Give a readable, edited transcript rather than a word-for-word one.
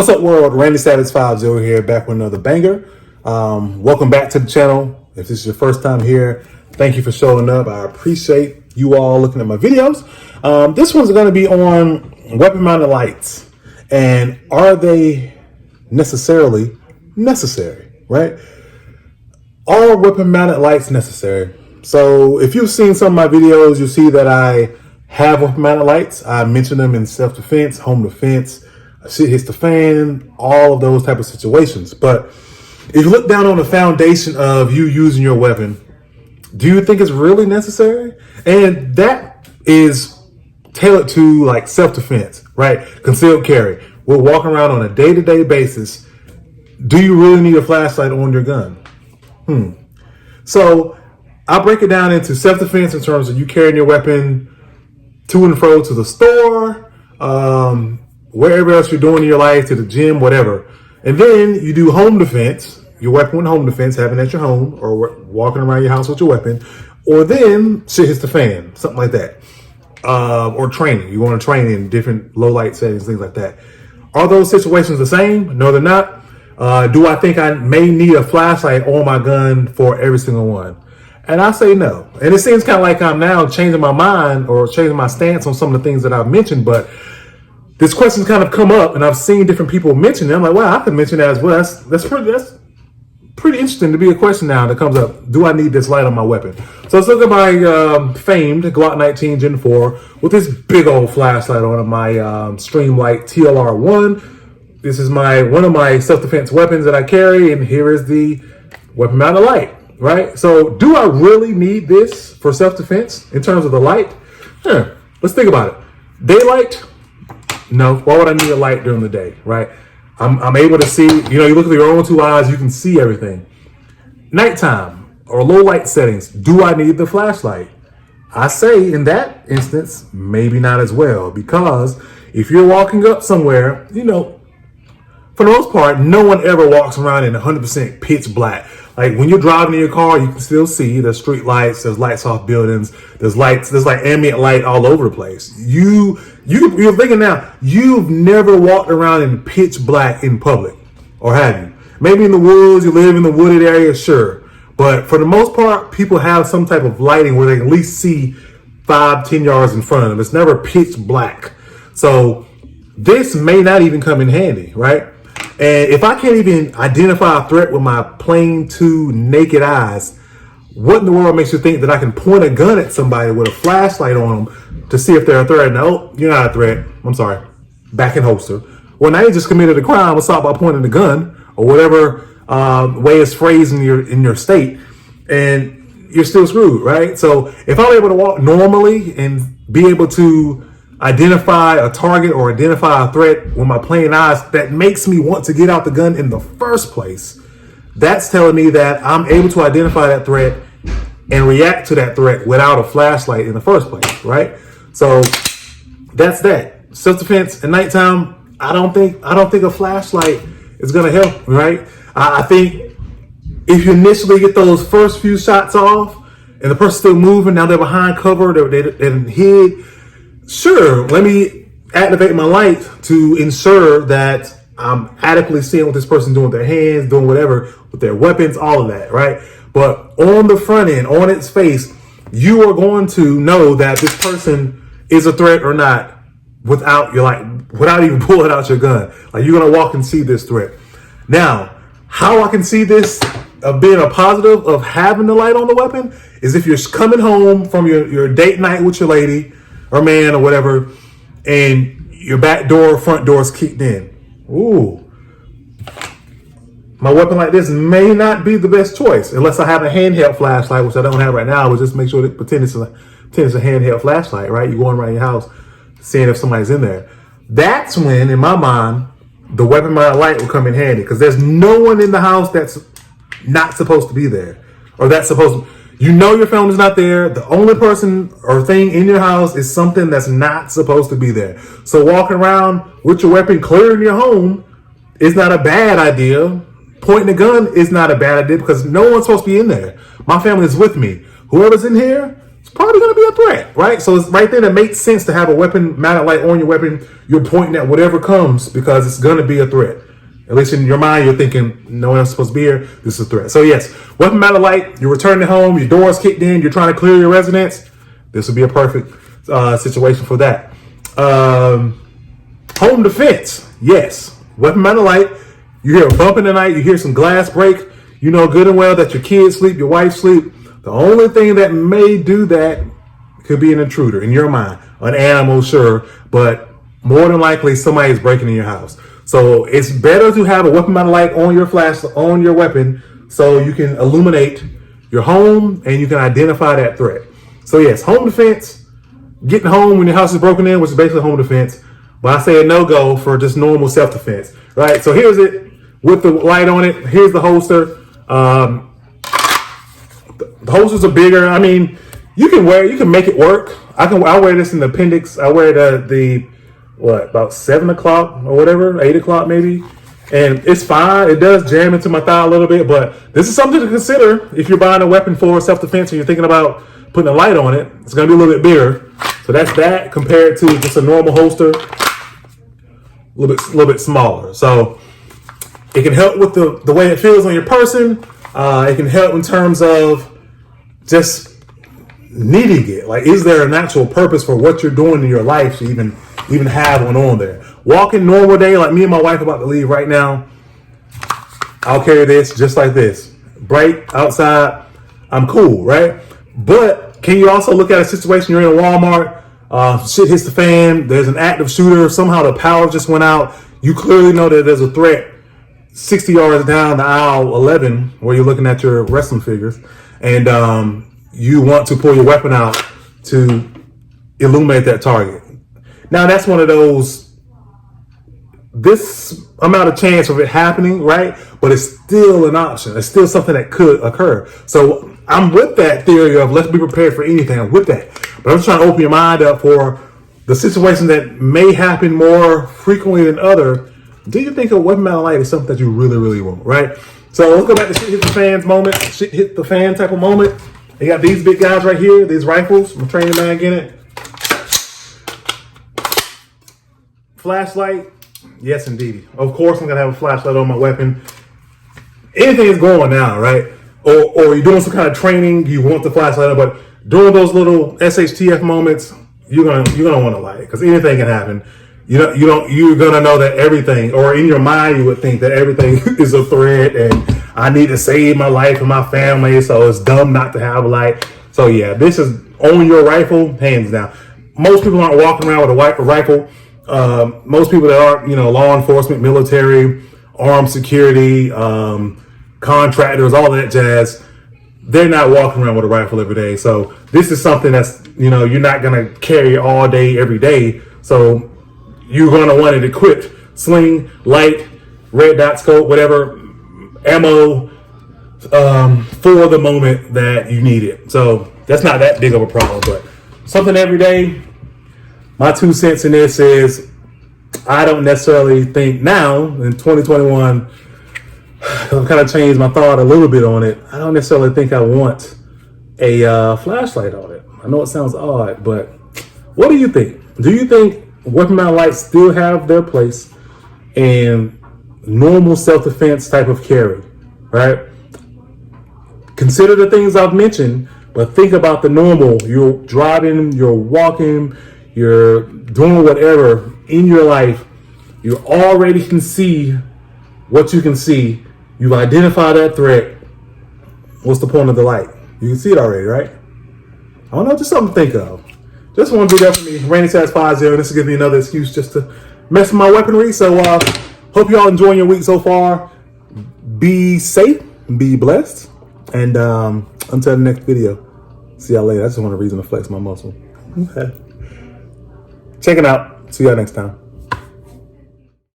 What's up, world? Randy Savage 50 here, back with another banger. Welcome back to the channel. If this is your first time here, thank you for showing up. I appreciate you all looking at my videos. This one's going to be on weapon-mounted lights, and are they necessarily necessary, right? Are weapon-mounted lights necessary? So if you've seen some of my videos, you'll see that I have weapon-mounted lights. I mentioned them in self-defense, home defense, shit hits the fan, all of those type of situations. But if you look down on the foundation of you using your weapon, do you think it's really necessary? And that is tailored to like self-defense, right? Concealed carry. We're walking around on a day-to-day basis. Do you really need a flashlight on your gun? So I break it down into self-defense in terms of you carrying your weapon to and fro to the store, wherever else you're doing in your life, to the gym, whatever. And then you do home defense, your weapon with home defense, having it at your home or walking around your house with your weapon. Or then shit hits the fan, something like that. Or training. You want to train in different low light settings, things like that. Are those situations the same? No, they're not. Do I think I may need a flashlight on my gun for every single one? And I say no. And it seems kind of like I'm now changing my mind or changing my stance on some of the things that I've mentioned, but this question's kind of come up and I've seen different people mention it. I'm like, wow, I can mention that as well. That's pretty interesting to be a question now that comes up. Do I need this light on my weapon? So let's look at my famed Glock 19 Gen 4 with this big old flashlight on it, my Streamlight TLR1. This is one of my self-defense weapons that I carry, and here is the weapon mounted light, right? So do I really need this for self-defense in terms of the light? Let's think about it. Daylight? No. Why would I need a light during the day, right? I'm able to see, you look with your own two eyes, you can see everything. Nighttime or low light settings, do I need the flashlight? I say in that instance, maybe not as well, because if you're walking up somewhere, for the most part, no one ever walks around in 100% pitch black. Like when you're driving in your car, you can still see there's street lights, there's lights off buildings, there's like ambient light all over the place. You're thinking now, you've never walked around in pitch black in public, or have you? Maybe in the woods, you live in the wooded area, sure. But for the most part, people have some type of lighting where they can at least see 5-10 yards in front of them. It's never pitch black. So this may not even come in handy, right? And if I can't even identify a threat with my plain two naked eyes, what in the world makes you think that I can point a gun at somebody with a flashlight on them to see if they're a threat? No, you're not a threat. I'm sorry. Back in holster. Well, now you just committed a crime, assault by pointing a gun, or whatever way it's phrased in your state, and you're still screwed, right? So if I'm able to walk normally and be able to identify a target or identify a threat with my plain eyes, that makes me want to get out the gun in the first place. That's telling me that I'm able to identify that threat and react to that threat without a flashlight in the first place, right? So that's that. Self-defense at nighttime, I don't think a flashlight is gonna help, right? I think if you initially get those first few shots off and the person's still moving, now they're behind cover, they're hid, sure, let me activate my light to ensure that I'm adequately seeing what this person's doing with their hands, doing whatever with their weapons, all of that, right? But on the front end, on its face, you are going to know that this person is a threat or not without even pulling out your gun. Like, you're gonna walk and see this threat. Now, how I can see this of being a positive of having the light on the weapon is if you're coming home from your date night with your lady or man or whatever, and your back door, front door is kicked in. Ooh. My weapon like this may not be the best choice unless I have a handheld flashlight, which I don't have right now. I would just make sure that pretend it's a handheld flashlight, right? You're going around your house seeing if somebody's in there. That's when, in my mind, the weapon mounted light will come in handy, because there's no one in the house that's not supposed to be there, or that's supposed to. Your family's not there. The only person or thing in your house is something that's not supposed to be there. So walking around with your weapon clearing your home is not a bad idea. Pointing a gun is not a bad idea, because no one's supposed to be in there. My family is with me. Whoever's in here is probably going to be a threat, right? So it's right there that makes sense to have a weapon mounted light on your weapon. You're pointing at whatever comes because it's going to be a threat. At least in your mind, you're thinking, no one else is supposed to be here. This is a threat. So yes, weapon mounted light, you're returning home, your door's kicked in, you're trying to clear your residence. This would be a perfect situation for that. Home defense, yes. Weapon mounted light, you hear a bump in the night, you hear some glass break, you know good and well that your kids sleep, your wife sleep. The only thing that may do that could be an intruder in your mind, an animal, sure, but more than likely somebody's breaking in your house. So it's better to have a weapon mounted light on your on your weapon so you can illuminate your home and you can identify that threat. So yes, home defense, getting home when your house is broken in, which is basically home defense. But I say a no-go for just normal self-defense, right? So here's it with the light on it. Here's the holster. The holsters are bigger. I mean, you can make it work. I wear this in the appendix. I wear the about 7 o'clock or whatever, 8 o'clock maybe. And it's fine. It does jam into my thigh a little bit, but this is something to consider if you're buying a weapon for self-defense and you're thinking about putting a light on it. It's going to be a little bit bigger. So that's that compared to just a normal holster, a little bit smaller. So it can help with the way it feels on your person. It can help in terms of just needing it. Like, is there an actual purpose for what you're doing in your life to even have one on there? Walking normal day, like me and my wife about to leave right now, I'll carry this just like this. Bright outside, I'm cool, right? But can you also look at a situation you're in a Walmart, shit hits the fan, there's an active shooter, somehow the power just went out, you clearly know that there's a threat 60 yards down the aisle 11 where you're looking at your wrestling figures, and you want to pull your weapon out to illuminate that target. Now that's one of those, this amount of chance of it happening, right? But it's still an option. It's still something that could occur. So I'm with that theory of let's be prepared for anything. I'm with that. But I'm just trying to open your mind up for the situation that may happen more frequently than other. Do you think a weapon mounted light is something that you really, really want, right? So let's go back to shit hit the fans moment, shit hit the fan type of moment. You got these big guys right here, these rifles, my training mag in it. Flashlight, yes indeed. Of course I'm gonna have a flashlight on my weapon. Anything is going now, right? Or you're doing some kind of training, you want the flashlight on, but during those little SHTF moments, you're gonna want to light it because anything can happen. You're gonna know that everything, or in your mind you would think that everything is a threat and I need to save my life and my family, so it's dumb not to have a light. So yeah, this is on your rifle, hands down. Most people aren't walking around with a rifle. Most people that aren't, law enforcement, military, armed security, contractors, all that jazz, they're not walking around with a rifle every day. So this is something that's, you're not going to carry all day, every day. So you're going to want it equipped, sling, light, red dot scope, whatever, ammo, for the moment that you need it. So that's not that big of a problem, but something every day. My 2 cents in this is I don't necessarily think now in 2021, I've kind of changed my thought a little bit on it. I don't necessarily think I want a flashlight on it. I know it sounds odd, but what do you think? Do you think weapon mounted lights still have their place in normal self-defense type of carry, right? Consider the things I've mentioned, but think about the normal. You're driving, you're walking, you're doing whatever in your life. You already can see what you can see. You've identified that threat. What's the point of the light? You can see it already, right? I don't know, just something to think of. Just want to be there for me. Rainy Says 5-0. This will give me another excuse just to mess with my weaponry. So hope you all enjoying your week so far. Be safe, be blessed, and until the next video, see y'all later. I just want a reason to flex my muscle. Check it out. See y'all next time.